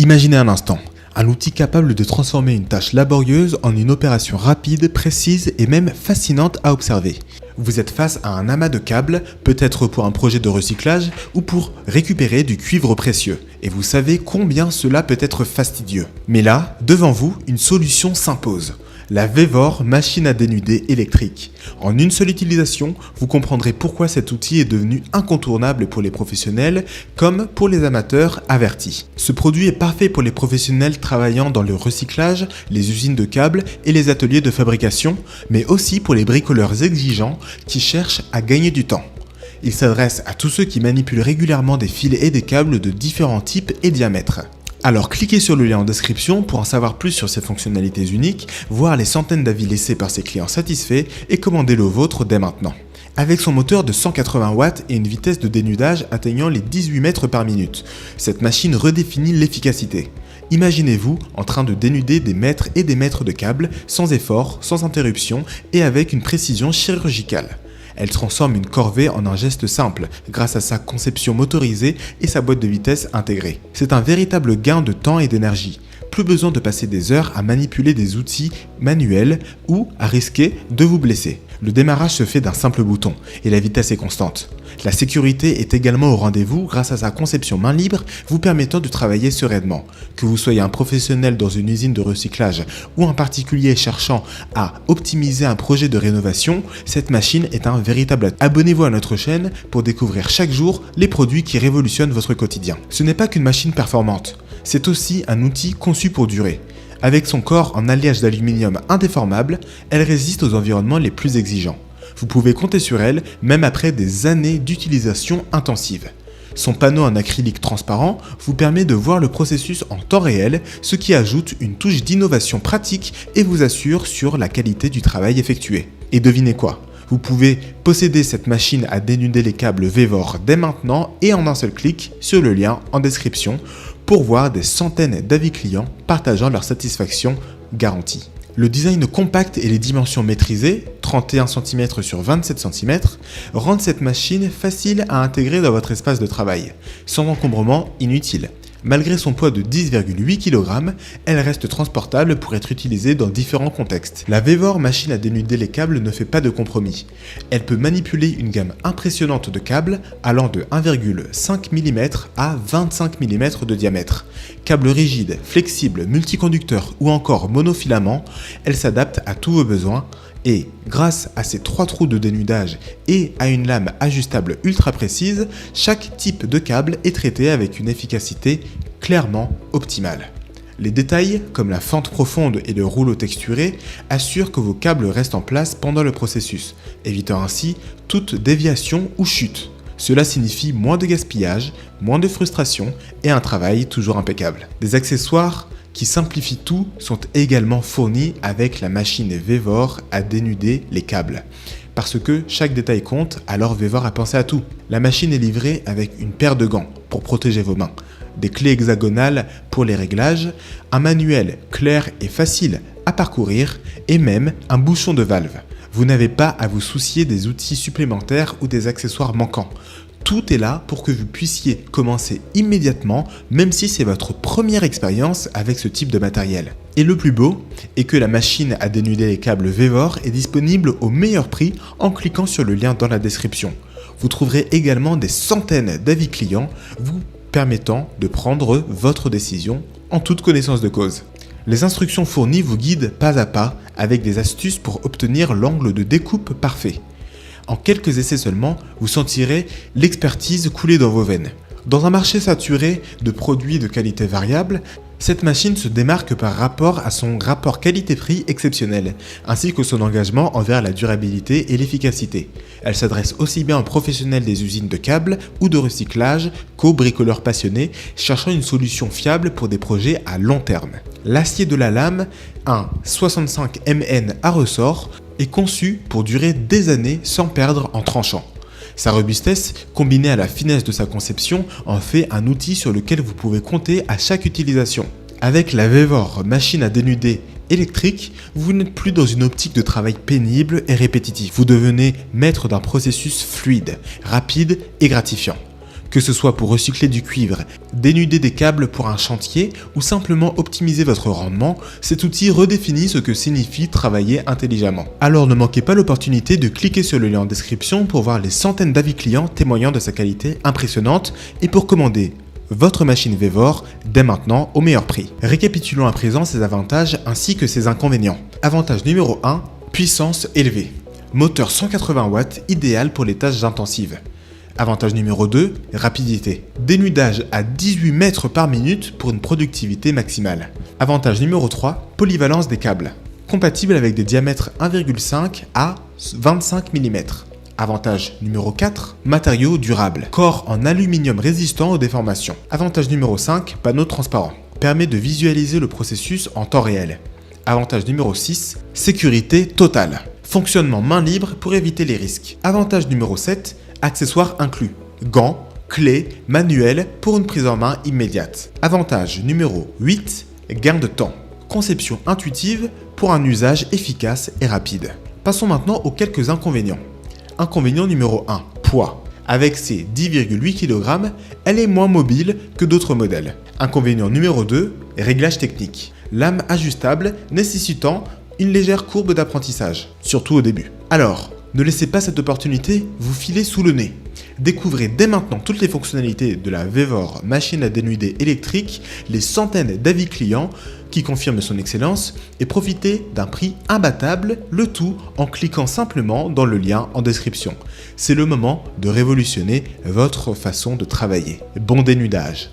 Imaginez un instant, un outil capable de transformer une tâche laborieuse en une opération rapide, précise et même fascinante à observer. Vous êtes face à un amas de câbles, peut-être pour un projet de recyclage ou pour récupérer du cuivre précieux. Et vous savez combien cela peut être fastidieux. Mais là, devant vous, une solution s'impose. La Vevor machine à dénuder électrique. En une seule utilisation, vous comprendrez pourquoi cet outil est devenu incontournable pour les professionnels comme pour les amateurs avertis. Ce produit est parfait pour les professionnels travaillant dans le recyclage, les usines de câbles et les ateliers de fabrication, mais aussi pour les bricoleurs exigeants qui cherchent à gagner du temps. Il s'adresse à tous ceux qui manipulent régulièrement des fils et des câbles de différents types et diamètres. Alors cliquez sur le lien en description pour en savoir plus sur ces fonctionnalités uniques, voir les centaines d'avis laissés par ses clients satisfaits et commander le vôtre dès maintenant. Avec son moteur de 180 watts et une vitesse de dénudage atteignant les 18 mètres par minute, cette machine redéfinit l'efficacité. Imaginez-vous en train de dénuder des mètres et des mètres de câbles sans effort, sans interruption et avec une précision chirurgicale. Elle transforme une corvée en un geste simple grâce à sa conception motorisée et sa boîte de vitesse intégrée. C'est un véritable gain de temps et d'énergie. Plus besoin de passer des heures à manipuler des outils manuels ou à risquer de vous blesser. Le démarrage se fait d'un simple bouton et la vitesse est constante. La sécurité est également au rendez-vous grâce à sa conception main libre vous permettant de travailler sereinement. Que vous soyez un professionnel dans une usine de recyclage ou un particulier cherchant à optimiser un projet de rénovation, cette machine est un véritable atout. Abonnez-vous à notre chaîne pour découvrir chaque jour les produits qui révolutionnent votre quotidien. Ce n'est pas qu'une machine performante, c'est aussi un outil conçu pour durer. Avec son corps en alliage d'aluminium indéformable, elle résiste aux environnements les plus exigeants. Vous pouvez compter sur elle même après des années d'utilisation intensive. Son panneau en acrylique transparent vous permet de voir le processus en temps réel, ce qui ajoute une touche d'innovation pratique et vous assure sur la qualité du travail effectué. Et devinez quoi ? Vous pouvez posséder cette machine à dénuder les câbles Vevor dès maintenant et en un seul clic sur le lien en description pour voir des centaines d'avis clients partageant leur satisfaction garantie. Le design compact et les dimensions maîtrisées, 31 cm sur 27 cm, rendent cette machine facile à intégrer dans votre espace de travail, sans encombrement inutile. Malgré son poids de 10,8 kg, elle reste transportable pour être utilisée dans différents contextes. La Vevor machine à dénuder les câbles ne fait pas de compromis. Elle peut manipuler une gamme impressionnante de câbles allant de 1,5 mm à 25 mm de diamètre. Câbles rigides, flexibles, multiconducteurs ou encore monofilaments, elle s'adapte à tous vos besoins. Et grâce à ses 3 trous de dénudage et à une lame ajustable ultra précise, chaque type de câble est traité avec une efficacité clairement optimale. Les détails, comme la fente profonde et le rouleau texturé, assurent que vos câbles restent en place pendant le processus, évitant ainsi toute déviation ou chute. Cela signifie moins de gaspillage, moins de frustration et un travail toujours impeccable. Des accessoires qui simplifient tout sont également fournis avec la machine Vevor à dénuder les câbles. Parce que chaque détail compte, alors Vevor a pensé à tout. La machine est livrée avec une paire de gants pour protéger vos mains, des clés hexagonales pour les réglages, un manuel clair et facile à parcourir et même un bouchon de valve. Vous n'avez pas à vous soucier des outils supplémentaires ou des accessoires manquants. Tout est là pour que vous puissiez commencer immédiatement, même si c'est votre première expérience avec ce type de matériel. Et le plus beau est que la machine à dénuder les câbles Vevor est disponible au meilleur prix en cliquant sur le lien dans la description. Vous trouverez également des centaines d'avis clients vous permettant de prendre votre décision en toute connaissance de cause. Les instructions fournies vous guident pas à pas avec des astuces pour obtenir l'angle de découpe parfait. En quelques essais seulement, vous sentirez l'expertise couler dans vos veines. Dans un marché saturé de produits de qualité variable, cette machine se démarque par rapport à son rapport qualité-prix exceptionnel, ainsi que son engagement envers la durabilité et l'efficacité. Elle s'adresse aussi bien aux professionnels des usines de câbles ou de recyclage qu'aux bricoleurs passionnés cherchant une solution fiable pour des projets à long terme. L'acier de la lame, un 65 Mn à ressort, est conçu pour durer des années sans perdre en tranchant. Sa robustesse, combinée à la finesse de sa conception, en fait un outil sur lequel vous pouvez compter à chaque utilisation. Avec la Vevor machine à dénuder électrique, vous n'êtes plus dans une optique de travail pénible et répétitif. Vous devenez maître d'un processus fluide, rapide et gratifiant. Que ce soit pour recycler du cuivre, dénuder des câbles pour un chantier ou simplement optimiser votre rendement, cet outil redéfinit ce que signifie travailler intelligemment. Alors ne manquez pas l'opportunité de cliquer sur le lien en description pour voir les centaines d'avis clients témoignant de sa qualité impressionnante et pour commander votre machine Vevor dès maintenant au meilleur prix. Récapitulons à présent ses avantages ainsi que ses inconvénients. Avantage numéro 1, puissance élevée. Moteur 180 watts idéal pour les tâches intensives. Avantage numéro 2, rapidité. Dénudage à 18 mètres par minute pour une productivité maximale. Avantage numéro 3, polyvalence des câbles. Compatible avec des diamètres 1,5 à 25 mm. Avantage numéro 4, matériaux durables. Corps en aluminium résistant aux déformations. Avantage numéro 5, panneau transparent. Permet de visualiser le processus en temps réel. Avantage numéro 6, sécurité totale. Fonctionnement main libre pour éviter les risques. Avantage numéro 7, accessoires inclus. Gants, clés, manuels pour une prise en main immédiate. Avantage numéro 8, gain de temps. Conception intuitive pour un usage efficace et rapide. Passons maintenant aux quelques inconvénients. Inconvénient numéro 1, poids. Avec ses 10,8 kg, elle est moins mobile que d'autres modèles. Inconvénient numéro 2, réglage technique. Lame ajustable nécessitant une légère courbe d'apprentissage, surtout au début. Alors, ne laissez pas cette opportunité vous filer sous le nez. Découvrez dès maintenant toutes les fonctionnalités de la Vevor machine à dénuder électrique, les centaines d'avis clients qui confirment son excellence et profitez d'un prix imbattable, le tout en cliquant simplement dans le lien en description. C'est le moment de révolutionner votre façon de travailler. Bon dénudage!